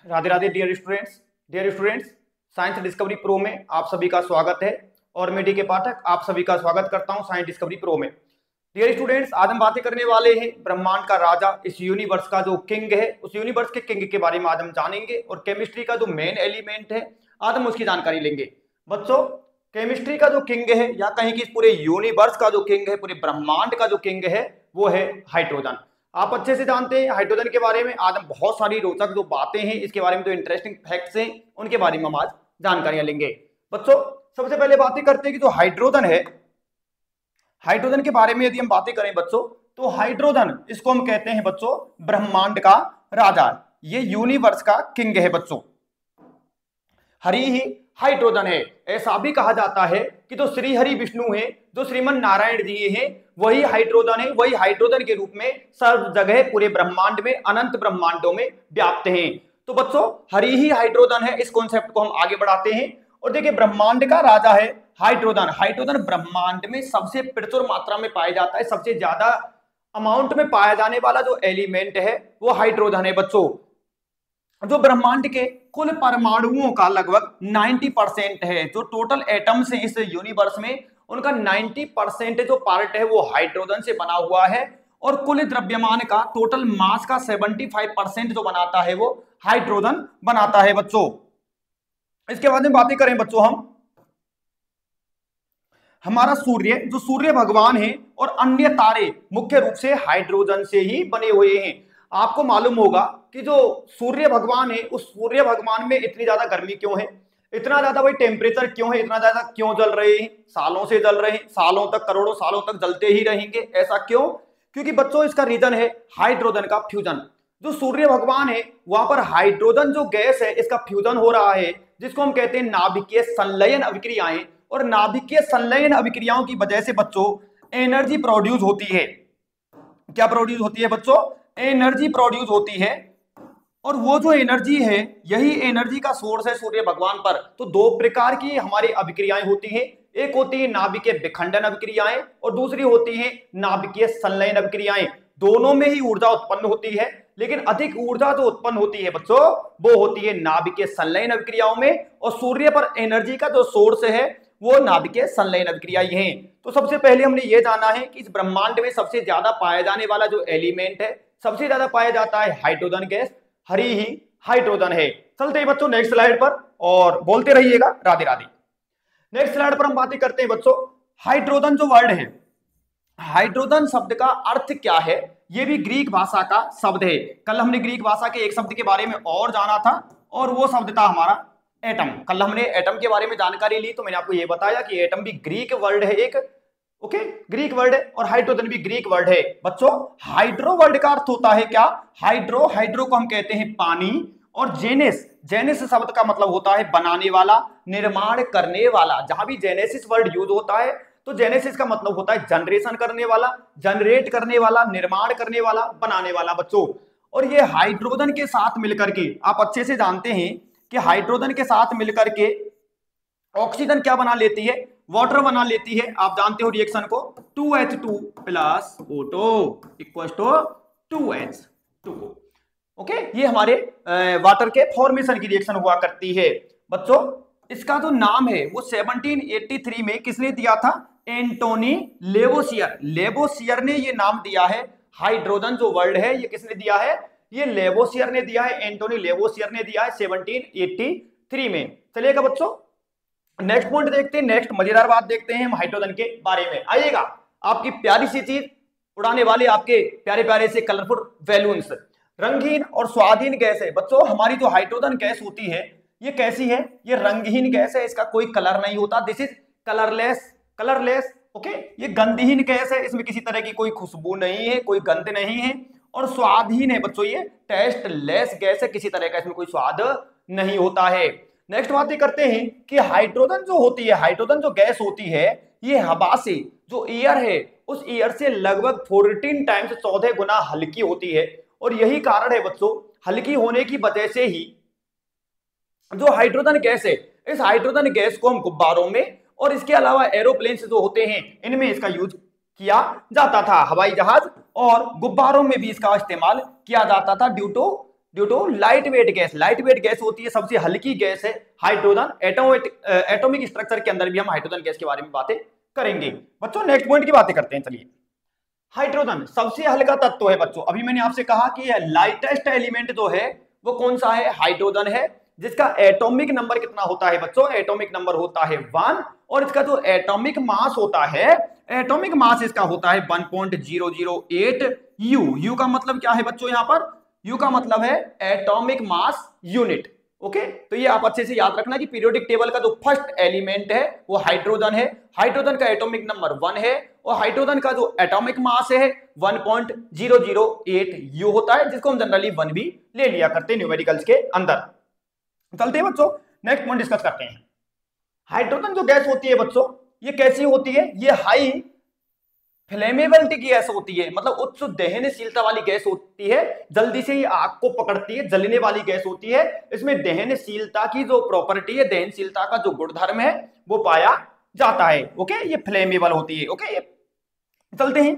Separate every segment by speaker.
Speaker 1: Radhe Radhe dear students science discovery pro में आप सभी का स्वागत है। और मैं डी के पाठक आप सभी का स्वागत करता हूं साइंस डिस्कवरी प्रो में। डियर स्टूडेंट्स, आज हम बातें करने वाले हैं ब्रह्मांड का राजा, इस यूनिवर्स का जो किंग है, उस यूनिवर्स के किंग के बारे में आज हम जानेंगे। और केमिस्ट्री का जो मेन एलिमेंट है, आज हम उसकी जानकारी लेंगे। बच्चों, केमिस्ट्री का जो किंग है, या कहीं कि पूरे यूनिवर्स का जो किंग है, पूरे ब्रह्मांड का जो किंग है, वो है हाइड्रोजन। आप अच्छे से जानते हैं हाइड्रोजन के बारे में। आज हम बहुत सारी रोचक जो बातें हैं इसके बारे में, जो इंटरेस्टिंग फैक्ट्स हैं उनके बारे में हम आज जानकारियां लेंगे। बच्चों, सबसे पहले बातें करते हैं कि जो हाइड्रोजन है, हाइड्रोजन के बारे में यदि हम बातें करें बच्चों, तो हाइड्रोजन, इसको हम कहते हैं बच्चों ब्रह्मांड का राजा, ये यूनिवर्स का किंग है बच्चों। हरि ही हाइड्रोजन है। ऐसा भी कहा जाता है कि जो श्री हरि विष्णु है, जो श्रीमन नारायण जी हैं, वही हाइड्रोजन है। वही हाइड्रोजन के रूप में सर्व जगह पूरे ब्रह्मांड में, अनंत ब्रह्मांडों में व्याप्त हैं। तो बच्चों, हरि ही हाइड्रोजन है। इस कॉन्सेप्ट को हम आगे बढ़ाते हैं। और देखिए, ब्रह्मांड का राजा है हाइड्रोजन। हाइड्रोजन ब्रह्मांड में सबसे प्रचुर मात्रा में पाया जाता है। सबसे ज्यादा अमाउंट में पाया जाने वाला जो एलिमेंट है वो हाइड्रोजन है बच्चों। जो ब्रह्मांड के कुल परमाणुओं का लगभग 90% है, जो टोटल एटम्स हैं इस यूनिवर्स में, उनका 90% जो पार्ट है वो हाइड्रोजन से बना हुआ है। और कुल द्रव्यमान का, टोटल मास का 75% जो बनाता है वो हाइड्रोजन बनाता है बच्चों। इसके बाद में बातें करें बच्चों, हमारा सूर्य, जो सूर्य भगवान है, और अन्य तारे मुख्य रूप से हाइड्रोजन से ही बने हुए हैं। आपको मालूम होगा कि जो सूर्य भगवान है, उस सूर्य भगवान में इतनी ज्यादा गर्मी क्यों है, इतना ज्यादा भाई टेम्परेचर क्यों है, इतना ज्यादा क्यों जल रहे हैं, सालों से जल रहे हैं, सालों तक, करोड़ों सालों तक जलते ही रहेंगे। ऐसा क्यों? क्योंकि बच्चों इसका रीजन है हाइड्रोजन का फ्यूजन। जो सूर्य भगवान है वहां पर हाइड्रोजन जो गैस है, इसका फ्यूजन हो रहा है, जिसको हम कहते हैं नाभिकीय संलयन अभिक्रियाएं। और नाभिकीय संलयन अभिक्रियाओं की वजह से बच्चों एनर्जी प्रोड्यूस होती है। क्या प्रोड्यूस होती है बच्चों? एनर्जी प्रोड्यूस होती है। और वो जो एनर्जी है, यही एनर्जी का सोर्स है सूर्य भगवान पर। तो दो प्रकार की हमारी अभिक्रियाएं होती हैं। एक होती है नाभिकीय विखंडन अभिक्रियाएं, और दूसरी होती है नाभिकीय संलयन अभिक्रियाएं। दोनों में ही ऊर्जा उत्पन्न होती है, लेकिन अधिक ऊर्जा जो उत्पन्न होती है बच्चों, वो होती है नाभिकीय संलयन अभिक्रियाओं में। और सूर्य पर एनर्जी का जो सोर्स है वो नाभिकीय संलयन अभिक्रिया ही है। तो सबसे पहले हमने ये जाना है कि इस ब्रह्मांड में सबसे ज्यादा पाया जाने वाला जो एलिमेंट है, सबसे ज्यादा पाया जाता है हाइड्रोजन गैस। हरि ही हाइड्रोजन है। चलते हैं बच्चों नेक्स्ट स्लाइड पर और बोलते रहिएगा राधे राधे। नेक्स्ट स्लाइड पर हम बातें करते हैं बच्चों, हाइड्रोजन जो वर्ड है, हाइड्रोजन शब्द का अर्थ क्या है? यह भी ग्रीक भाषा का शब्द है। कल हमने ग्रीक भाषा के एक शब्द के बारे में और जाना था, और वो शब्द था हमारा एटम। कल हमने एटम के बारे में जानकारी ली, तो मैंने आपको यह बताया कि एटम भी ग्रीक वर्ड है एक। ओके, ग्रीक वर्ड है, और हाइड्रोजन भी ग्रीक वर्ड है बच्चों। हाइड्रो वर्ड का अर्थ होता है क्या? हाइड्रो, हाइड्रो को हम कहते हैं पानी। और जेनेस, जेनेस शब्द का मतलब होता है बनाने वाला, निर्माण करने वाला। जहां भी जेनेसिस वर्ड यूज होता है, तो जेनेसिस का मतलब होता है जनरेशन करने वाला, जनरेट करने वाला, निर्माण करने वाला, बनाने वाला बच्चों। और ये हाइड्रोजन के साथ मिलकर के, आप अच्छे से जानते हैं कि हाइड्रोजन के साथ मिलकर के ऑक्सीजन क्या बना लेती है? वाटर बना लेती है। आप जानते हो रिएक्शन को, 2H2 plus O2 equals to 2H2O। Okay, ये हमारे वाटर के फॉर्मेशन की रिएक्शन हुआ करती है बच्चों। इसका जो नाम है वो 1783 में किसने दिया था? एंटोनी लेवोसियर। लेवोसियर ने ये नाम दिया है। हाइड्रोजन जो वर्ड है ये किसने दिया है? ये लेवोसियर ने दिया है, एंटोनी लेवोसियर ने दिया है 1783 में। चलिएगा बच्चों, नेक्स्ट पॉइंट देखते हैं, नेक्स्ट मजेदार बात देखते हैं हम हाइड्रोजन के बारे में। आइएगा, आपकी प्यारी सी चीज उड़ाने वाले आपके प्यारे प्यारे से कलरफुल बैलून्स। रंगीन और स्वादहीन गैस है बच्चों। हमारी जो हाइड्रोजन गैस होती है ये कैसी है? ये रंगहीन गैस है, इसका कोई कलर नहीं होता। This is colourless, colourless. Okay, ये गंधहीन गैस है, इसमें किसी तरह की कोई खुशबू नहीं है, कोई गंध नहीं है। और स्वादहीन है बच्चों, ये टेस्टलेस गैस है, किसी तरह का इसमें कोई स्वाद नहीं होता है। नेक्स्ट बात करते हैं कि हाइड्रोजन जो होती है, हाइड्रोजन जो गैस होती है, ये हवा से, जो एयर है, उस एयर से लगभग 14 टाइम्स, 14 गुना हल्की होती है। और यही कारण है बच्चों, हल्की होने की वजह से ही जो हाइड्रोजन गैस है, इस हाइड्रोजन गैस को हम गुब्बारों में, और इसके अलावा एरोप्लेन जो होते हैं, इनमें इसका यूज किया जाता था। हवाई जहाज और गुब्बारों में भी इसका इस्तेमाल किया जाता था, due to due to light weight gas. Light weight gas होती है, सबसे हल्की गैस है हाइड्रोजन। एटॉमिक स्ट्रक्चर के अंदर भी हम हाइड्रोजन गैस के बारे में बातें करेंगे। बच्चों नेक्स्ट पॉइंट की बातें करते हैं। चलिए, हाइड्रोजन सबसे हल्का तत्व है बच्चों। अभी मैंने आपसे कहा कि लाइटेस्ट एलिमेंट जो है वो कौन सा है, हाइड्रोजन है, जिसका एटॉमिक नंबर कितना होता है बच्चों, एटॉमिक नंबर होता है 1, और इसका जो एटॉमिक मास होता है, एटॉमिक मास इसका होता है 1.008 यू। यू का मतलब क्या है बच्चों, यहां पर यू का मतलब है एटॉमिक मास यूनिट। ओके, तो ये आप अच्छे से याद रखना कि पीरियोडिक टेबल का जो फर्स्ट एलिमेंट है वो हाइड्रोजन है। हाइड्रोजन का एटॉमिक नंबर 1 है और हाइड्रोजन का जो एटॉमिक मास है 1.008 यू होता है, जिसको हम जनरली 1 भी ले लिया करते हैं न्यूमेरिकल्स के अंदर। चलते हैं बच्चों, नेक्स्ट पॉइंट डिस्कस करते हैं। हाइड्रोजन जो गैस होती है बच्चों, ये कैसी होती है, ये हाई फ्लेमेबिलिटी की गैस होती है, मतलब उच्च दहनशीलता वाली गैस होती है, जल्दी से ये आग को पकड़ती है, जलने वाली गैस होती है। इसमें दहनशीलता की जो प्रॉपर्टी है, दहनशीलता का जो गुणधर्म है वो पाया जाता है। ओके, ये फ्लेमेबल होती है। ओके, ये चलते हैं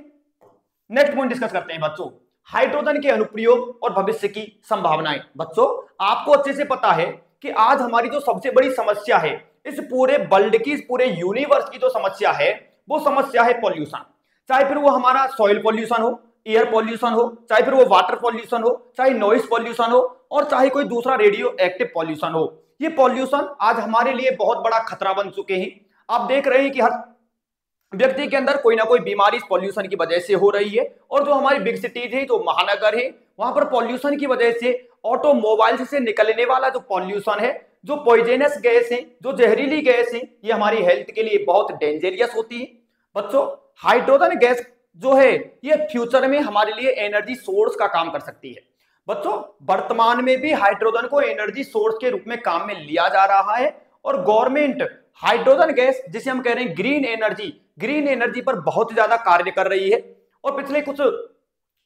Speaker 1: नेक्स्ट पॉइंट डिस्कस करते हैं बच्चों, हाइड्रोजन के अनुप्रयोग और भविष्य की संभावनाएं। बच्चों आपको अच्छे से पता है कि आज हमारी जो सबसे बड़ी समस्या है इस पूरे वर्ल्ड की, इस पूरे यूनिवर्स की जो समस्या है वो समस्या है पॉल्यूशन। चाहे फिर वो हमारा सॉइल पॉल्यूशन हो, एयर पॉल्यूशन हो, चाहे फिर वो वाटर पॉल्यूशन हो, चाहे नॉइस पॉल्यूशन हो, और चाहे कोई दूसरा रेडियो एक्टिव पॉल्यूशन हो। ये पॉल्यूशन आज हमारे लिए बहुत बड़ा खतरा बन चुके हैं। आप देख रहे हैं कि हर व्यक्ति के अंदर कोई ना कोई बीमारी इस पॉल्यूशन की वजह से हो रही है। और जो हमारी बिग सिटीज है, जो महानगर है, वहां पर पॉल्यूशन की वजह से ऑटोमोबाइल से निकलने वाला जो पॉल्यूशन है, जो पॉइजनस गैस है, जो जहरीली गैस है, ये हमारी हेल्थ के लिए बहुत डेंजरियस होती है। बच्चों हाइड्रोजन गैस जो है ये फ्यूचर में हमारे लिए एनर्जी सोर्स का काम कर सकती है। बच्चों वर्तमान में भी हाइड्रोजन को एनर्जी सोर्स के रूप में काम में लिया जा रहा है, और गवर्नमेंट हाइड्रोजन गैस जिसे हम कह रहे हैं ग्रीन एनर्जी पर बहुत ज्यादा कार्य कर रही है। और पिछले कुछ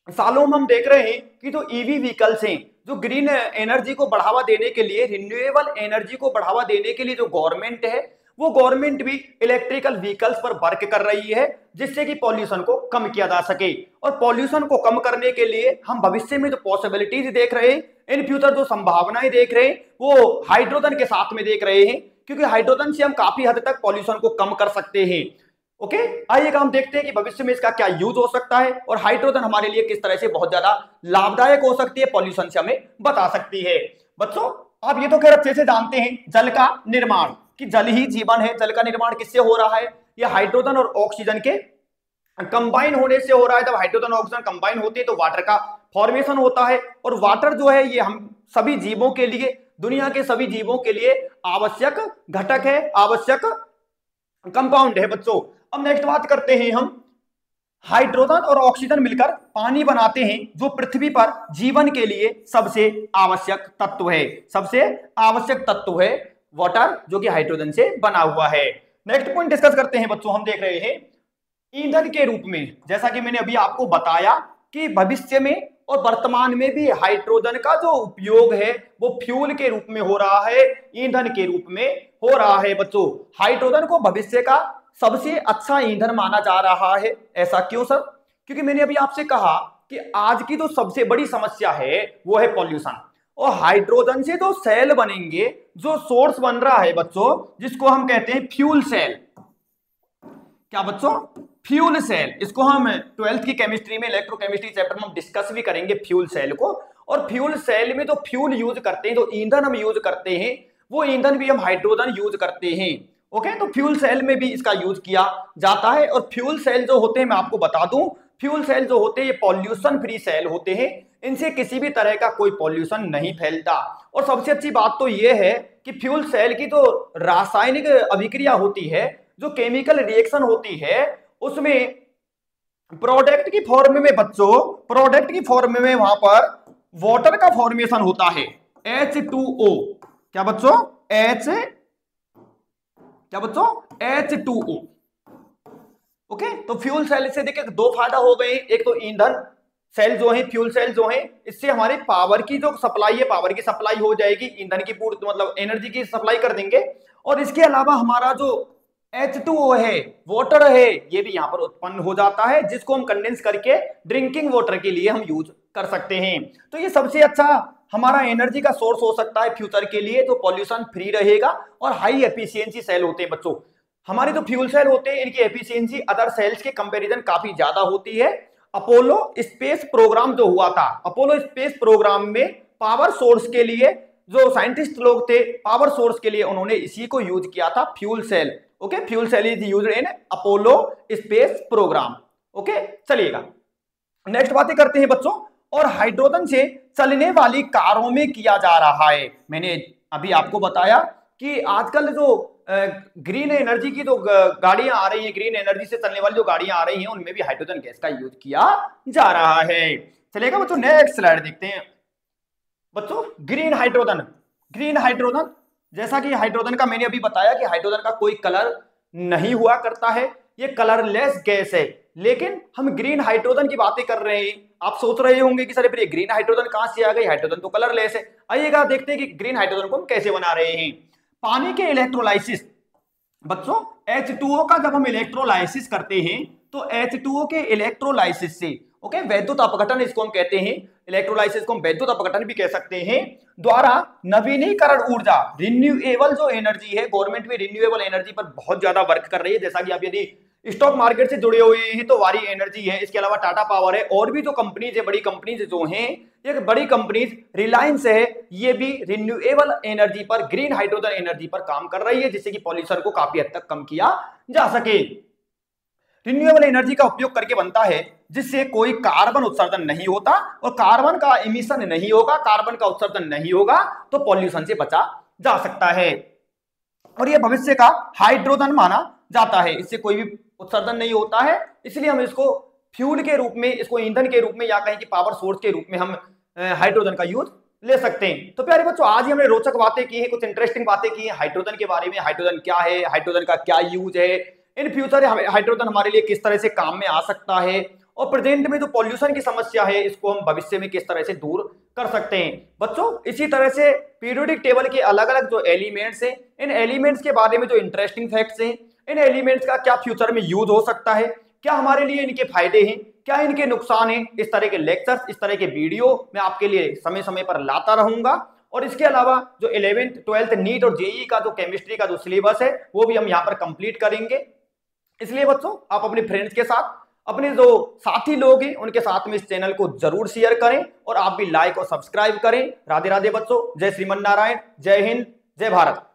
Speaker 1: सालों में हम देख रहे हैं कि जो ईवी व्हीकल्स हैं, जो ग्रीन एनर्जी को बढ़ावा देने के लिए, रिन्यूएबल एनर्जी को बढ़ावा देने के लिए जो गवर्नमेंट है, वो गवर्नमेंट भी इलेक्ट्रिकल व्हीकल्स पर वर्क कर रही है, जिससे कि पॉल्यूशन को कम किया जा सके। और पॉल्यूशन को कम करने के लिए हम भविष्य में जो पॉसिबिलिटीज देख रहे हैं, इन फ्यूचर जो संभावनाएं देख रहे हैं, वो हाइड्रोजन के साथ में देख रहे हैं, क्योंकि हाइड्रोजन से हम काफी हद तक पॉल्यूशन को कम कर सकते हैं। ओके, आइएगा हम देखते हैं कि भविष्य में इसका क्या यूज हो सकता है और हाइड्रोजन हमारे लिए किस तरह से बहुत ज्यादा लाभदायक हो सकती है, पॉल्यूशन से हमें बता सकती है। बच्चों आप ये तो खैर अच्छे से जानते हैं जल का निर्माण, कि जल ही जीवन है। जल का निर्माण किससे हो रहा है, ये हाइड्रोजन और ऑक्सीजन के कंबाइन होने से हो रहा है। जब हाइड्रोजन और ऑक्सीजन कंबाइन होते हैं तो वाटर का फॉर्मेशन होता है, और वाटर जो है ये हम सभी जीवों के लिए, दुनिया के सभी जीवों के लिए आवश्यक घटक है, आवश्यक कंपाउंड है। बच्चों अब नेक्स्ट बात करते हैं हम, हाइड्रोजन और ऑक्सीजन मिलकर पानी बनाते हैं, जो पृथ्वी पर जीवन के लिए सबसे आवश्यक तत्व है। सबसे आवश्यक तत्व है वाटर, जो कि हाइड्रोजन से बना हुआ है। नेक्स्ट पॉइंट डिस्कस करते हैं बच्चों, हम देख रहे हैं ईंधन के रूप में, जैसा कि मैंने अभी आपको बताया कि भविष्य में और वर्तमान में भी हाइड्रोजन का जो उपयोग है वो फ्यूल के रूप में हो रहा है, ईंधन के रूप में हो रहा है। बच्चों हाइड्रोजन को भविष्य का सबसे अच्छा ईंधन माना जा रहा है। ऐसा क्यों सर? क्योंकि मैंने अभी आपसे कहा कि आज की जो सबसे बड़ी समस्या है वो है पॉल्यूशन, और हाइड्रोजन से जो सेल बनेंगे, जो सोर्स बन रहा है बच्चों, जिसको हम कहते हैं फ्यूल सेल। क्या बच्चों? Fuel cell. इसको हम 12th की केमिस्ट्री में, इलेक्ट्रोकेमिस्ट्री चैप्टर में हम डिस्कस भी करेंगे फ्यूल सेल को। और फ्यूल सेल में जो फ्यूल यूज करते हैं, जो ईंधन हम यूज करते हैं, वो ईंधन भी हम हाइड्रोजन यूज करते हैं। ओके, तो फ्यूल सेल में भी इसका यूज किया जाता है। और फ्यूल सेल जो होते हैं, मैं आपको बता दूं, फ्यूल सेल जो होते हैं ये पॉल्यूशन फ्री सेल होते हैं, इनसे किसी भी तरह का कोई पॉल्यूशन नहीं फैलता। और सबसे अच्छी बात तो ये है कि फ्यूल सेल की जो रासायनिक अभिक्रिया होती है, जो केमिकल रिएक्शन होती है, उसमें प्रोडक्ट की फॉर्म में बच्चों, प्रोडक्ट की फॉर्म में वहां पर वाटर का फॉर्मेशन होता है, H2O। क्या बच्चों? H2O। ओके, तो फ्यूल सेल से देखिए दो फायदा हो गए। एक तो ईंधन सेल जो है, फ्यूल सेल जो है, इससे हमारी पावर की जो सप्लाई है, पावर की सप्लाई हो जाएगी, ईंधन की पूर्ति मतलब एनर्जी की सप्लाई कर देंगे। और इसके अलावा हमारा जो H2O है, वाटर है, ये भी यहां पर उत्पन्न हो जाता है, जिसको हम कंडेंस करके ड्रिंकिंग वाटर के लिए हम यूज कर सकते हैं। तो ये सबसे अच्छा हमारा एनर्जी का सोर्स हो सकता है फ्यूचर के लिए, तो पॉल्यूशन फ्री रहेगा और हाई एफिशिएंसी सेल होते हैं बच्चों। हमारे जो फ्यूल सेल होते हैं इनकी एफिशिएंसी अदर सेल्स के कंपैरिजन काफी ज्यादा होती है। अपोलो स्पेस प्रोग्राम जो हुआ था, अपोलो स्पेस प्रोग्राम में पावर सोर्स के लिए जो साइंटिस्ट लोग थे, पावर सोर्स के लिए उन्होंने इसी को यूज किया था, fuel cell. Okay, fuel cell is used in Apollo space program. Okay, चलिएगा नेक्स्ट बातें करते हैं बच्चों। और हाइड्रोजन से चलने वाली कारों में किया जा रहा है। मैंने अभी आपको बताया कि आजकल जो ग्रीन एनर्जी की जो गाड़ियां आ रही हैं, ग्रीन एनर्जी से चलने वाली जो गाड़ियां आ रही हैं, उनमें भी हाइड्रोजन गैस का यूज किया जा रहा है। चलिएगा बच्चों नेक्स्ट स्लाइड देखते हैं। बच्चों ग्रीन हाइड्रोजन, ग्रीन हाइड्रोजन जैसा कि हाइड्रोजन का मैंने अभी बताया कि हाइड्रोजन का कोई कलर नहीं हुआ करता है, ये कलरलेस गैस है। लेकिन हम ग्रीन हाइड्रोजन की बातें कर रहे हैं। आप सोच रहे होंगे कि सर फिर ये ग्रीन हाइड्रोजन कहां से आ गई, हाइड्रोजन तो कलरलेस है। आइएगा देखते हैं कि ग्रीन हाइड्रोजन को हम कैसे बना रहे हैं। पानी के इलेक्ट्रोलाइसिस, बच्चों H2O का जब हम इलेक्ट्रोलाइसिस करते हैं तो H2O के इलेक्ट्रोलाइसिस से, ओके, वैद्युत अपघटन इसको हम कहते हैं, इलेक्ट्रोलाइसिस को हम वैद्युत अपघटन भी कह सकते हैं, द्वारा नवीनीकरण ऊर्जा, रिन्यूएबल जो एनर्जी है, गवर्नमेंट भी रिन्यूएबल एनर्जी पर बहुत ज्यादा वर्क कर रही है। जैसा कि आप यदि स्टॉक मार्केट से जुड़े हुए हैं तो वारी एनर्जी है, इसके अलावा टाटा पावर है, और भी जो कंपनीज है, बड़ी कंपनीज जो हैं, ये बड़ी कंपनीज रिलायंस है, ये भी रिन्यूएबल एनर्जी पर, ग्रीन हाइड्रोजन एनर्जी पर काम कर रही है, जिससे कि पॉल्यूशन को काफी हद तक कम किया जा सके। रिन्यूएबल एनर्जी का उपयोग करके बनता है जिससे कोई कार्बन उत्सर्जन नहीं होता, और कार्बन का एमिशन नहीं होगा, कार्बन का उत्सर्जन नहीं होगा, तो पॉल्यूशन से बचा जा सकता है। और यह भविष्य का हाइड्रोजन माना जाता है, इससे कोई भी उत्सर्जन नहीं होता है, इसलिए हम इसको फ्यूल के रूप में, इसको ईंधन के रूप में या कहीं कि पावर सोर्स के रूप में हम हाइड्रोजन का यूज ले सकते हैं। तो प्यारे बच्चों आज ही हमने रोचक बातें की हैं, कुछ इंटरेस्टिंग बातें की हैं हाइड्रोजन के बारे में। हाइड्रोजन क्या है, हाइड्रोजन का क्या यूज है, इन फ्यूचर हाइड्रोजन हमारे लिए किस तरह से काम में आ सकता है, और प्रेजेंट में जो पॉल्यूशन की समस्या है इसको हम भविष्य में किस तरह से दूर कर सकते हैं। बच्चों इसी तरह से पीरियोडिक टेबल के अलग अलग जो एलिमेंट्स हैं, इन एलिमेंट्स के बारे में जो इंटरेस्टिंग फैक्ट्स हैं, इन एलिमेंट्स का क्या फ्यूचर में यूज हो सकता है, क्या हमारे लिए इनके फायदे हैं, क्या इनके नुकसान हैं, इस तरह के लेक्चर्स, इस तरह के वीडियो मैं आपके लिए समय समय पर लाता रहूंगा। और इसके अलावा जो 11th 12th नीट और जेईई का जो केमिस्ट्री का जो सिलेबस है वो भी हम यहाँ पर कंप्लीट करेंगे। इसलिए बच्चों आप अपने फ्रेंड्स के साथ, अपने जो साथी लोग हैं उनके साथ में इस चैनल को जरूर शेयर करें, और आप भी लाइक और सब्सक्राइब करें। राधे राधे बच्चों, जय श्रीमन नारायण, जय हिंद, जय भारत।